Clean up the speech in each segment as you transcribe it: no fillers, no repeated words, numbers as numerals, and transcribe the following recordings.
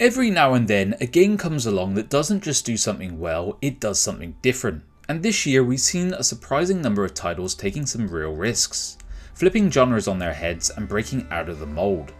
Every now and then, a game comes along that doesn't just do something well, it does something different. And this year we've seen a surprising number of titles taking some real risks, flipping genres on their heads and breaking out of the mould.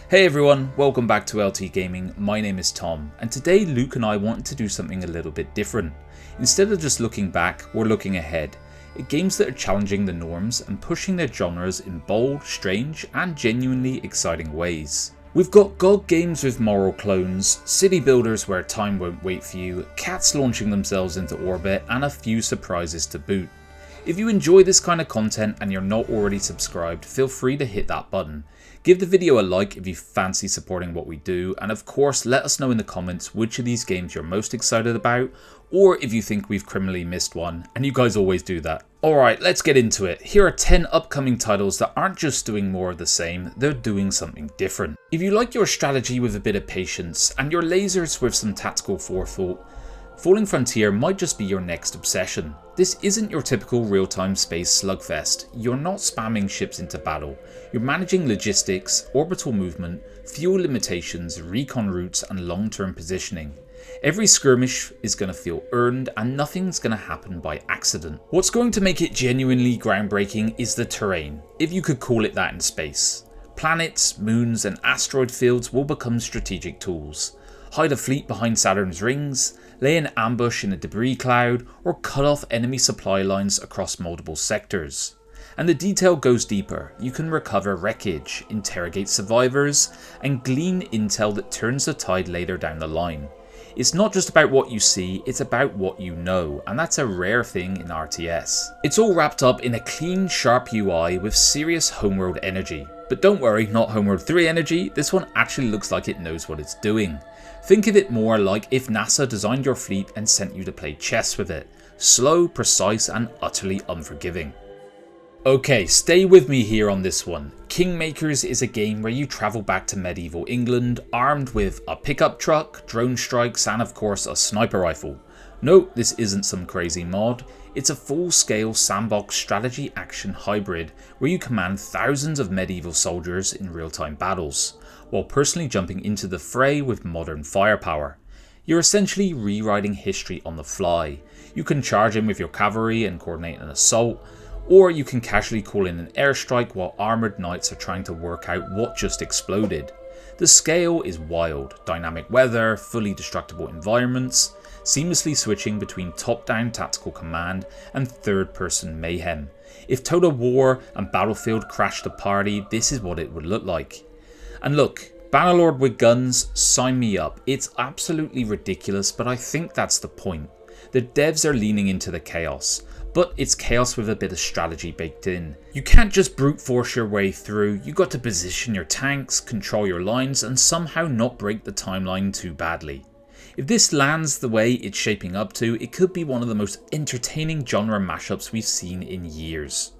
Hey everyone, welcome back to LT Gaming, my name is Tom, and today Luke and I wanted to do something a little bit different. Instead of just looking back, we're looking ahead, at games that are challenging the norms and pushing their genres in bold, strange and genuinely exciting ways. We've got God games with moral clones, city builders where time won't wait for you, cats launching themselves into orbit, and a few surprises to boot. If you enjoy this kind of content and you're not already subscribed, feel free to hit that button. Give the video a like if you fancy supporting what we do, and of course let us know in the comments which of these games you're most excited about, or if you think we've criminally missed one, and you guys always do that. Alright, let's get into it. Here are 10 upcoming titles that aren't just doing more of the same, they're doing something different. If you like your strategy with a bit of patience, and your lasers with some tactical forethought, Falling Frontier might just be your next obsession. This isn't your typical real-time space slugfest. You're not spamming ships into battle. You're managing logistics, orbital movement, fuel limitations, recon routes and long-term positioning. Every skirmish is going to feel earned and nothing's going to happen by accident. What's going to make it genuinely groundbreaking is the terrain, if you could call it that in space. Planets, moons and asteroid fields will become strategic tools. Hide a fleet behind Saturn's rings, lay an ambush in a debris cloud, or cut off enemy supply lines across multiple sectors. And the detail goes deeper. You can recover wreckage, interrogate survivors, and glean intel that turns the tide later down the line. It's not just about what you see, it's about what you know, and that's a rare thing in RTS. It's all wrapped up in a clean, sharp UI with serious homeworld energy. But don't worry, not Homeworld 3 energy, this one actually looks like it knows what it's doing. Think of it more like if NASA designed your fleet and sent you to play chess with it. Slow, precise and utterly unforgiving. Okay, stay with me here on this one. Kingmakers is a game where you travel back to medieval England armed with a pickup truck, drone strikes and of course a sniper rifle. No, this isn't some crazy mod. It's a full-scale sandbox strategy action hybrid where you command thousands of medieval soldiers in real-time battles, while personally jumping into the fray with modern firepower. You're essentially rewriting history on the fly. You can charge in with your cavalry and coordinate an assault, or you can casually call in an airstrike while armoured knights are trying to work out what just exploded. The scale is wild, dynamic weather, fully destructible environments, seamlessly switching between top-down tactical command and third-person mayhem. If Total War and Battlefield crashed the party, this is what it would look like. And look, Bannerlord with guns, sign me up. It's absolutely ridiculous, but I think that's the point. The devs are leaning into the chaos, but it's chaos with a bit of strategy baked in. You can't just brute force your way through, you got to position your tanks, control your lines and somehow not break the timeline too badly. If this lands the way it's shaping up to, it could be one of the most entertaining genre mashups we've seen in years.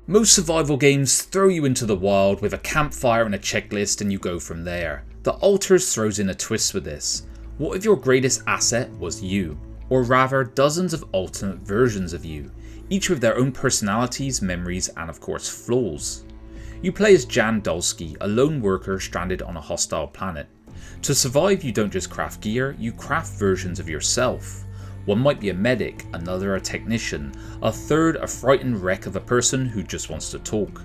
Most survival games throw you into the wild with a campfire and a checklist and you go from there. The Altars throws in a twist with this. What if your greatest asset was you? Or rather, dozens of alternate versions of you, each with their own personalities, memories and of course flaws. You play as Jan Dolsky, a lone worker stranded on a hostile planet. To survive, you don't just craft gear, you craft versions of yourself. One might be a medic, another a technician, a third a frightened wreck of a person who just wants to talk.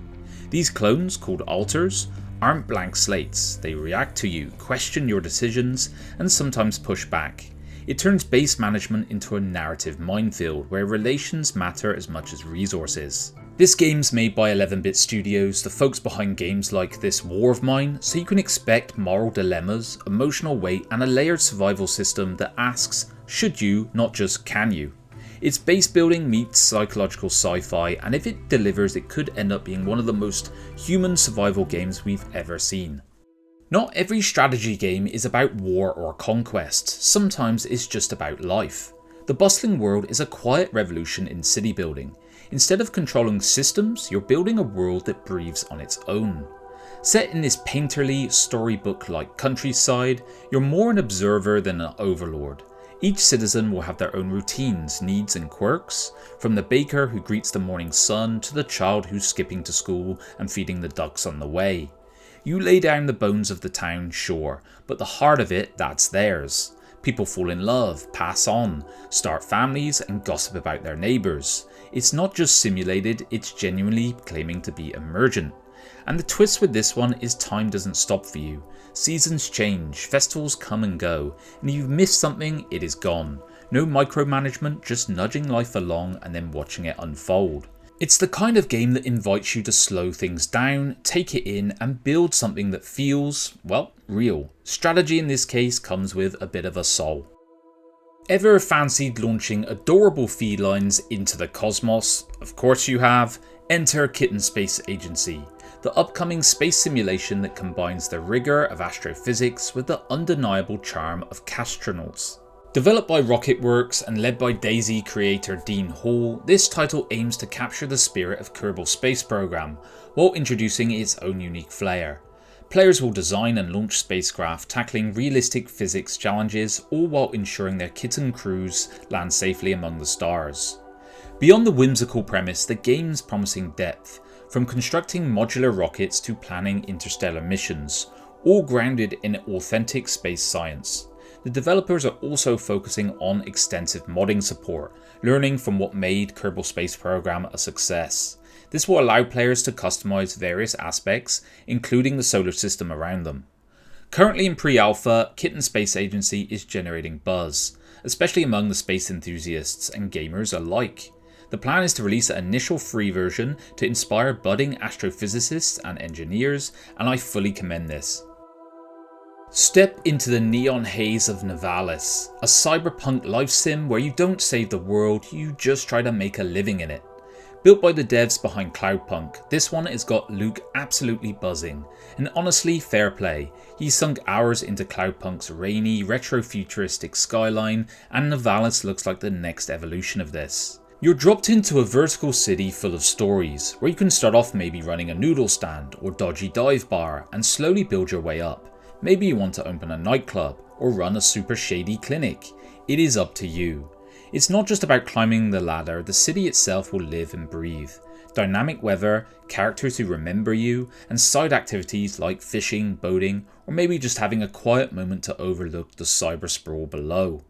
These clones, called alters, aren't blank slates. They react to you, question your decisions, and sometimes push back. It turns base management into a narrative minefield where relations matter as much as resources. This game's made by 11-bit studios, the folks behind games like This War of Mine, so you can expect moral dilemmas, emotional weight and a layered survival system that asks, should you, not just can you. It's base building meets psychological sci-fi, and if it delivers it could end up being one of the most human survival games we've ever seen. Not every strategy game is about war or conquest, sometimes it's just about life. The Bustling World is a quiet revolution in city building. Instead of controlling systems, you're building a world that breathes on its own. Set in this painterly, storybook-like countryside, you're more an observer than an overlord. Each citizen will have their own routines, needs and quirks, from the baker who greets the morning sun to the child who's skipping to school and feeding the ducks on the way. You lay down the bones of the town, sure, but the heart of it, that's theirs. People fall in love, pass on, start families and gossip about their neighbours. It's not just simulated, it's genuinely claiming to be emergent. And the twist with this one is time doesn't stop for you. Seasons change, festivals come and go, and if you've missed something, it is gone. No micromanagement, just nudging life along and then watching it unfold. It's the kind of game that invites you to slow things down, take it in and build something that feels, well, real. Strategy in this case comes with a bit of a soul. Ever fancied launching adorable felines into the cosmos? Of course you have. Enter Kitten Space Agency, the upcoming space simulation that combines the rigour of astrophysics with the undeniable charm of castronauts. Developed by Rocketworks and led by DayZ creator Dean Hall, this title aims to capture the spirit of Kerbal Space Program while introducing its own unique flair. Players will design and launch spacecraft tackling realistic physics challenges, all while ensuring their Kitten crews land safely among the stars. Beyond the whimsical premise, the game's promising depth, from constructing modular rockets to planning interstellar missions, all grounded in authentic space science. The developers are also focusing on extensive modding support, learning from what made Kerbal Space Program a success. This will allow players to customize various aspects, including the solar system around them. Currently in pre-alpha, Kitten Space Agency is generating buzz, especially among the space enthusiasts and gamers alike. The plan is to release an initial free version to inspire budding astrophysicists and engineers, and I fully commend this. Step into the neon haze of Nivalis, a cyberpunk life sim where you don't save the world, you just try to make a living in it. Built by the devs behind Cloudpunk, this one has got Luke absolutely buzzing, and honestly fair play, he's sunk hours into Cloudpunk's rainy, retro-futuristic skyline, and Nivalis looks like the next evolution of this. You're dropped into a vertical city full of stories, where you can start off maybe running a noodle stand or dodgy dive bar and slowly build your way up. Maybe you want to open a nightclub or run a super shady clinic. It is up to you. It's not just about climbing the ladder, the city itself will live and breathe. Dynamic weather, characters who remember you, and side activities like fishing, boating, or maybe just having a quiet moment to overlook the cyber sprawl below.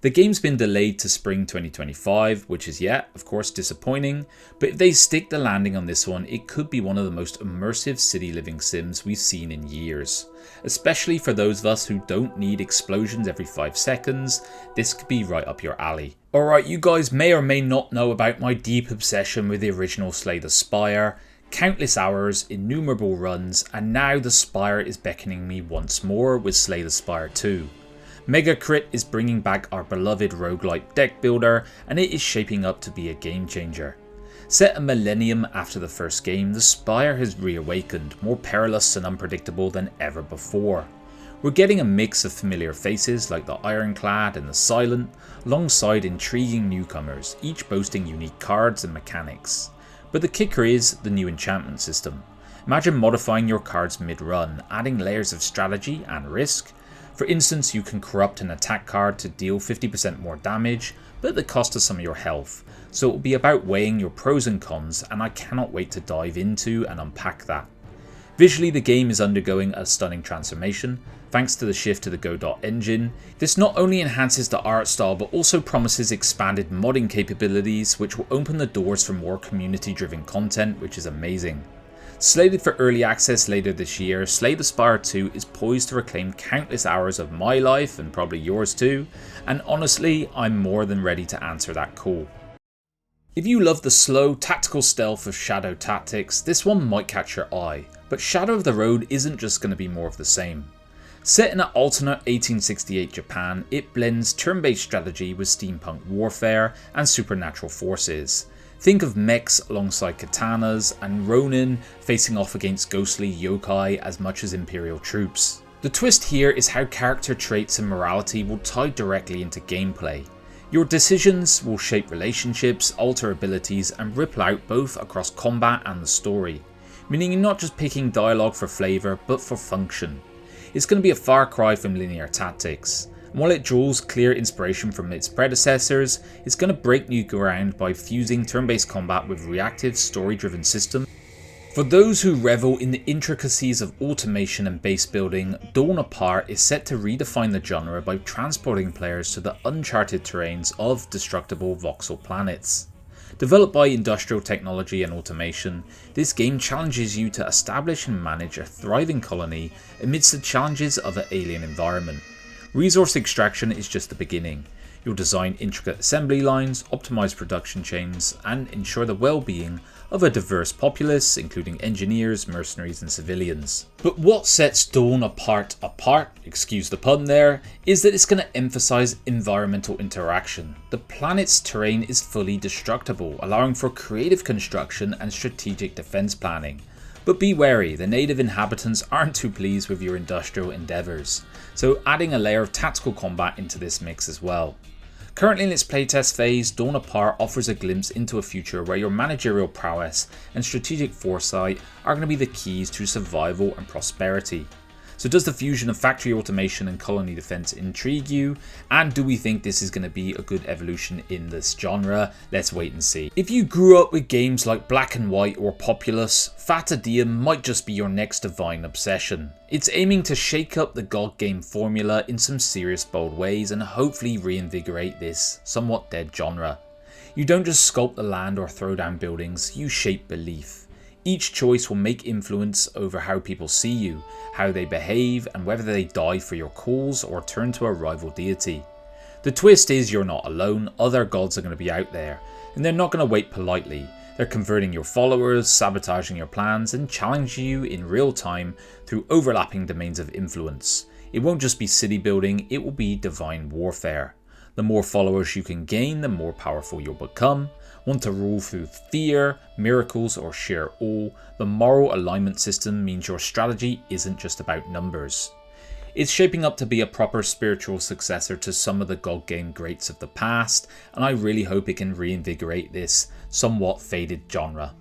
The game's been delayed to spring 2025, which is yet, of course, disappointing, but if they stick the landing on this one, it could be one of the most immersive city living sims we've seen in years. Especially for those of us who don't need explosions every 5 seconds, this could be right up your alley. Alright, you guys may or may not know about my deep obsession with the original Slay the Spire, countless hours, innumerable runs, and now the Spire is beckoning me once more with Slay the Spire 2. Mega Crit is bringing back our beloved roguelike deck builder, and it is shaping up to be a game changer. Set a millennium after the first game, the Spire has reawakened, more perilous and unpredictable than ever before. We're getting a mix of familiar faces like the Ironclad and the Silent, alongside intriguing newcomers, each boasting unique cards and mechanics. But the kicker is the new enchantment system. Imagine modifying your cards mid-run, adding layers of strategy and risk. For instance, you can corrupt an attack card to deal 50% more damage, but at the cost of some of your health, so it will be about weighing your pros and cons, and I cannot wait to dive into and unpack that. Visually, the game is undergoing a stunning transformation, thanks to the shift to the Godot engine. This not only enhances the art style, but also promises expanded modding capabilities, which will open the doors for more community-driven content, which is amazing. Slated for early access later this year, Slay the Spire 2 is poised to reclaim countless hours of my life, and probably yours too, and honestly, I'm more than ready to answer that call. If you love the slow, tactical stealth of Shadow Tactics, this one might catch your eye, but Shadow of the Road isn't just going to be more of the same. Set in an alternate 1868 Japan, it blends turn-based strategy with steampunk warfare and supernatural forces. Think of mechs alongside katanas, and Ronin facing off against ghostly yokai as much as Imperial troops. The twist here is how character traits and morality will tie directly into gameplay. Your decisions will shape relationships, alter abilities, and ripple out both across combat and the story, meaning you're not just picking dialogue for flavour, but for function. It's going to be a far cry from linear tactics. And while it draws clear inspiration from its predecessors, it's going to break new ground by fusing turn-based combat with reactive, story-driven systems. For those who revel in the intricacies of automation and base building, Dawn Apart is set to redefine the genre by transporting players to the uncharted terrains of destructible voxel planets. Developed by industrial technology and automation, this game challenges you to establish and manage a thriving colony amidst the challenges of an alien environment. Resource extraction is just the beginning. You'll design intricate assembly lines, optimize production chains, and ensure the well-being of a diverse populace, including engineers, mercenaries, and civilians. But what sets Dawn apart, excuse the pun there, is that it's going to emphasize environmental interaction. The planet's terrain is fully destructible, allowing for creative construction and strategic defense planning. But be wary, the native inhabitants aren't too pleased with your industrial endeavors, so adding a layer of tactical combat into this mix as well. Currently in its playtest phase, Dawn Apart offers a glimpse into a future where your managerial prowess and strategic foresight are going to be the keys to survival and prosperity. So does the fusion of factory automation and colony defense intrigue you? And do we think this is going to be a good evolution in this genre? Let's wait and see. If you grew up with games like Black and White or Populous, Fata Deum might just be your next divine obsession. It's aiming to shake up the God game formula in some serious bold ways and hopefully reinvigorate this somewhat dead genre. You don't just sculpt the land or throw down buildings, you shape belief. Each choice will make influence over how people see you, how they behave, and whether they die for your cause or turn to a rival deity. The twist is you're not alone, other gods are going to be out there, and they're not going to wait politely. They're converting your followers, sabotaging your plans, and challenging you in real time through overlapping domains of influence. It won't just be city building, it will be divine warfare. The more followers you can gain, the more powerful you'll become. Want to rule through fear, miracles, or sheer awe, the moral alignment system means your strategy isn't just about numbers. It's shaping up to be a proper spiritual successor to some of the God game greats of the past, and I really hope it can reinvigorate this somewhat faded genre.